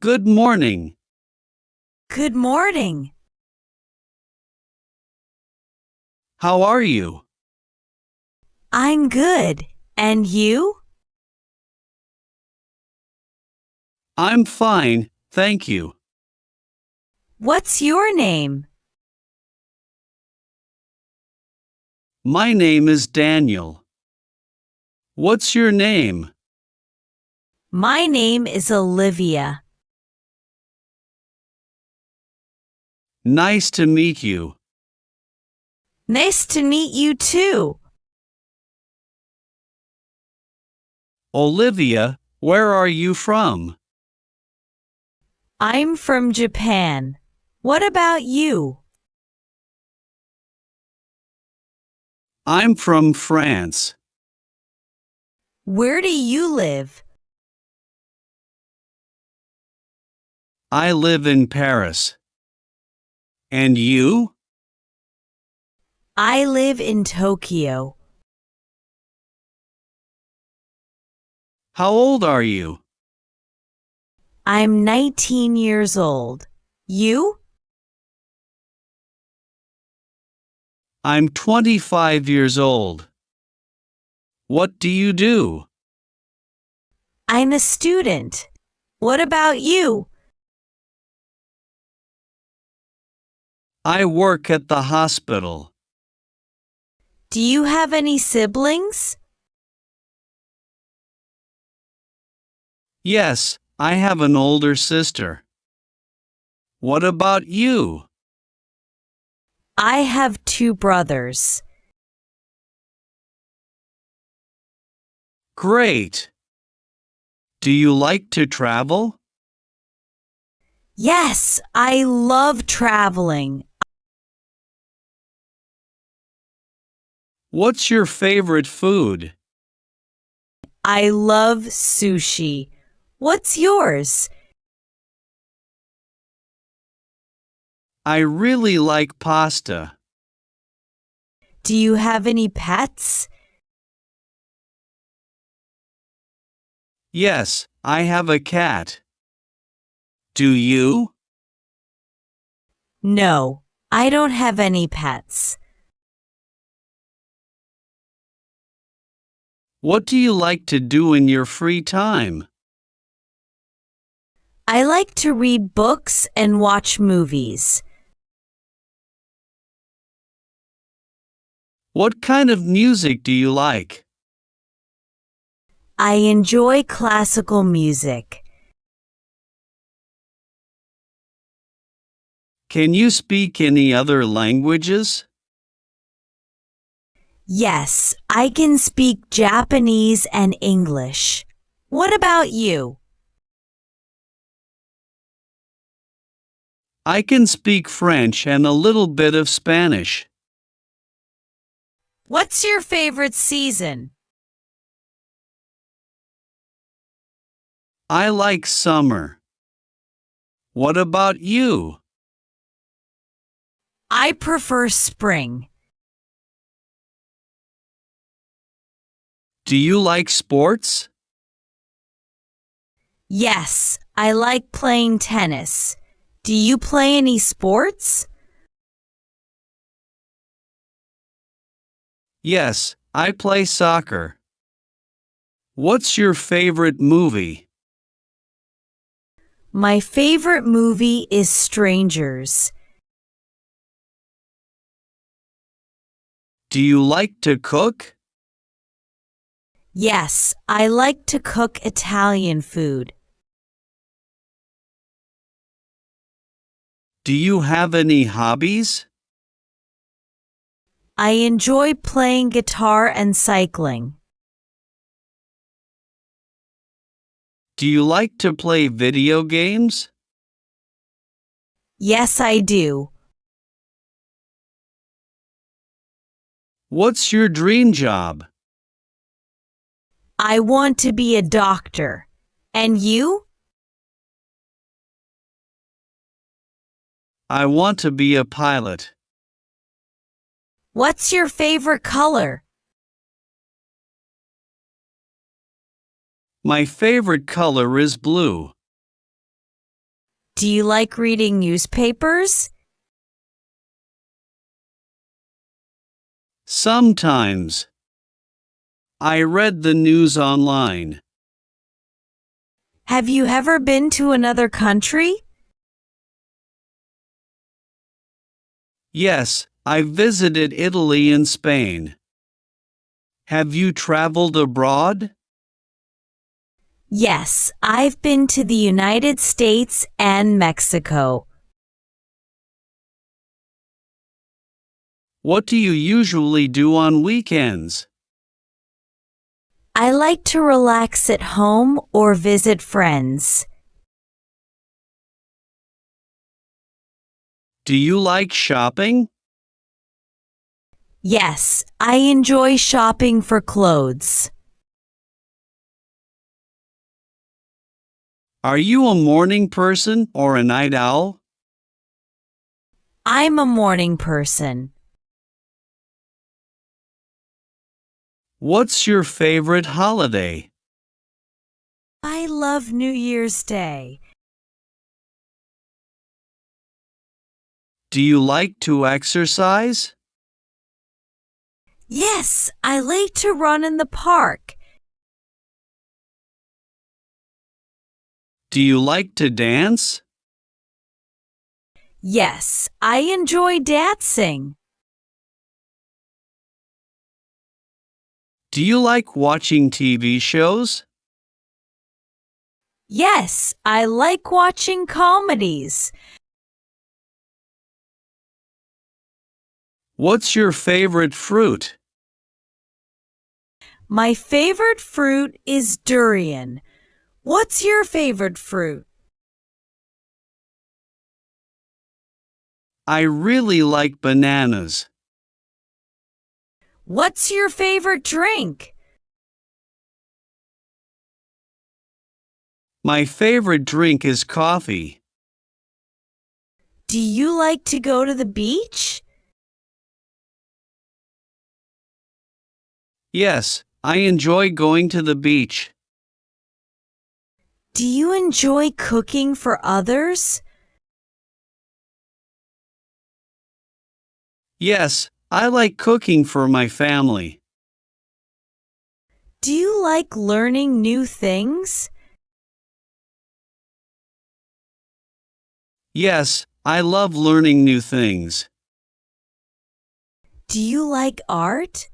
Good morning. Good morning. How are you? I'm good. And you? I'm fine, thank you. What's your name? My name is Daniel. What's your name? My name is Olivia. Nice to meet you. Nice to meet you too. Olivia, where are you from? I'm from Japan. What about you? I'm from France. Where do you live? I live in Paris. And you? I live in Tokyo. How old are you? I'm 19 years old. You? I'm 25 years old. What do you do? I'm a student. What about you? I work at the hospital. Do you have any siblings? Yes, I have an older sister. What about you? I have two brothers. Great. Do you like to travel? Yes, I love traveling. What's your favorite food? I love sushi. What's yours? I really like pasta. Do you have any pets? Yes, I have a cat. Do you? No, I don't have any pets. What do you like to do in your free time? I like to read books and watch movies. What kind of music do you like? I enjoy classical music. Can you speak any other languages? Yes, I can speak Japanese and English. What about you? I can speak French and a little bit of Spanish. What's your favorite season? I like summer. What about you? I prefer spring. Do you like sports? Yes, I like playing tennis. Do you play any sports? Yes, I play soccer. What's your favorite movie? My favorite movie is Strangers. Do you like to cook? Yes, I like to cook Italian food. Do you have any hobbies? I enjoy playing guitar and cycling. Do you like to play video games? Yes, I do. What's your dream job? I want to be a doctor. And you? I want to be a pilot. What's your favorite color? My favorite color is blue. Do you like reading newspapers? Sometimes. I read the news online. Have you ever been to another country? Yes, I visited Italy and Spain. Have you traveled abroad? Yes, I've been to the United States and Mexico. What do you usually do on weekends? I like to relax at home or visit friends. Do you like shopping? Yes, I enjoy shopping for clothes. Are you a morning person or a night owl? I'm a morning person. What's your favorite holiday? I love New Year's Day. Do you like to exercise? Yes, I like to run in the park. Do you like to dance? Yes, I enjoy dancing. Do you like watching TV shows? Yes, I like watching comedies. What's your favorite fruit? My favorite fruit is durian. What's your favorite fruit? I really like bananas. What's your favorite drink? My favorite drink is coffee. Do you like to go to the beach? Yes, I enjoy going to the beach. Do you enjoy cooking for others? Yes, I like cooking for my family. Do you like learning new things? Yes, I love learning new things. Do you like art?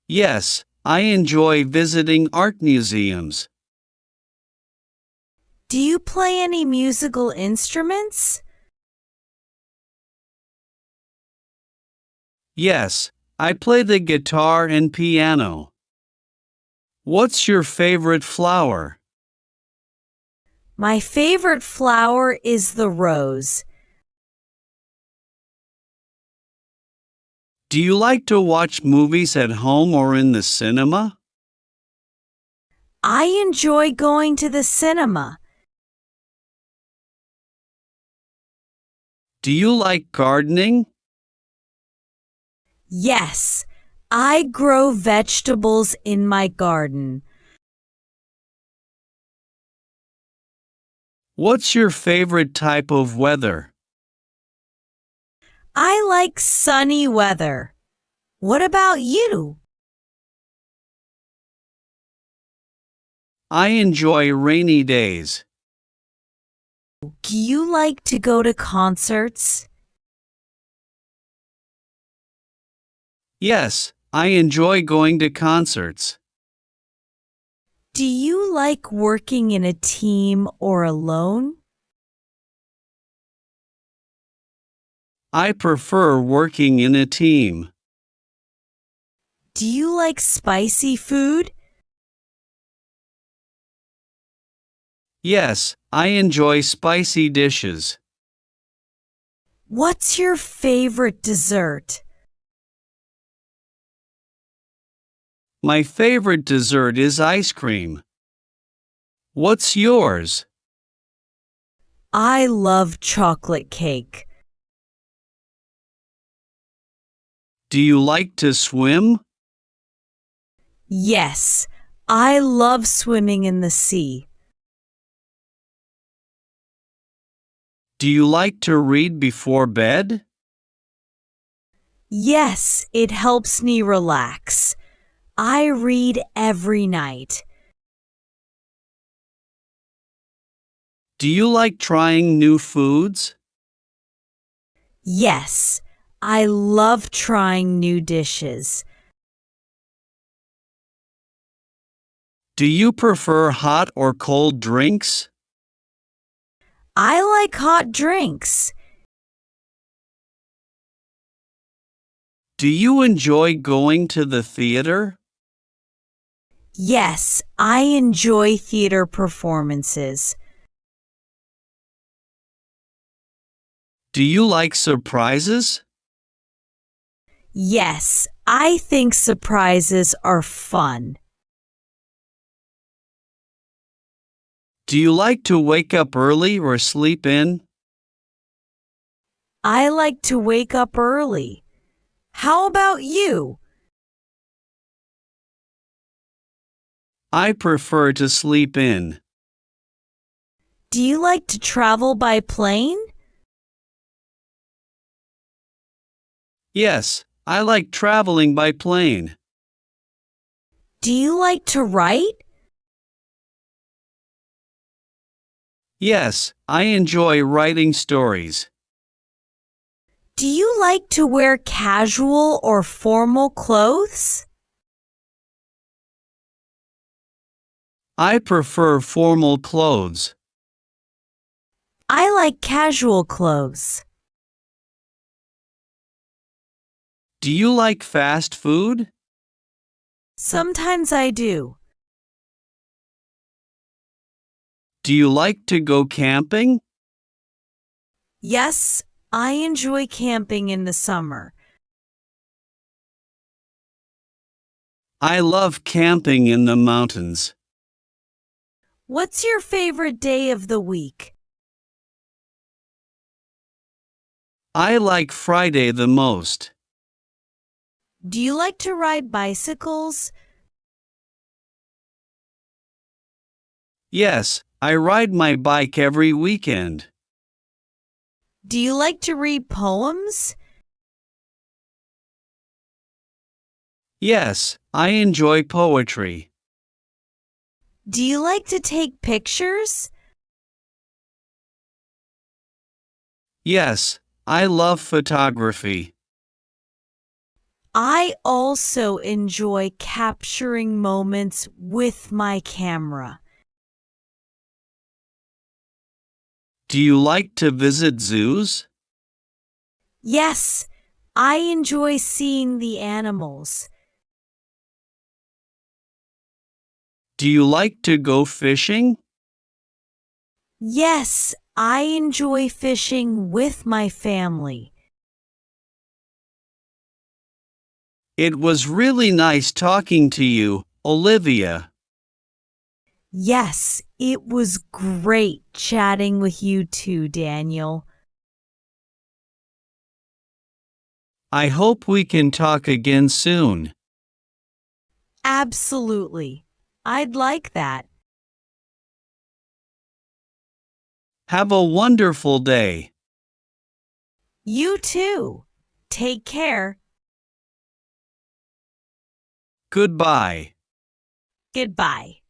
Yes, I enjoy visiting art museums. Do you play any musical instruments? Yes, I play the guitar and piano. What's your favorite flower? My favorite flower is the rose. Do you like to watch movies at home or in the cinema? I enjoy going to the cinema. Do you like gardening? Yes, I grow vegetables in my garden. What's your favorite type of weather? I like sunny weather. What about you? I enjoy rainy days. Do you like to go to concerts? Yes, I enjoy going to concerts. Do you like working in a team or alone? I prefer working in a team. Do you like spicy food? Yes, I enjoy spicy dishes. What's your favorite dessert? My favorite dessert is ice cream. What's yours? I love chocolate cake. Do you like to swim? Yes, I love swimming in the sea. Do you like to read before bed? Yes, it helps me relax. I read every night. Do you like trying new foods? Yes, I love trying new dishes. Do you prefer hot or cold drinks? I like hot drinks. Do you enjoy going to the theater? Yes, I enjoy theater performances. Do you like surprises? Yes, I think surprises are fun. Do you like to wake up early or sleep in? I like to wake up early. How about you? I prefer to sleep in. Do you like to travel by plane? Yes, I like traveling by plane. Do you like to write? Yes, I enjoy writing stories. Do you like to wear casual or formal clothes? I prefer formal clothes. I like casual clothes. Do you like fast food? Sometimes I do. Do you like to go camping? Yes, I enjoy camping in the summer. I love camping in the mountains. What's your favorite day of the week? I like Friday the most. Do you like to ride bicycles? Yes, I ride my bike every weekend. Do you like to read poems? Yes, I enjoy poetry. Do you like to take pictures? Yes, I love photography. I also enjoy capturing moments with my camera. Do you like to visit zoos? Yes, I enjoy seeing the animals. Do you like to go fishing? Yes, I enjoy fishing with my family. It was really nice talking to you, Olivia. Yes, it was great chatting with you too, Daniel. I hope we can talk again soon. Absolutely. I'd like that. Have a wonderful day. You too. Take care. Goodbye. Goodbye.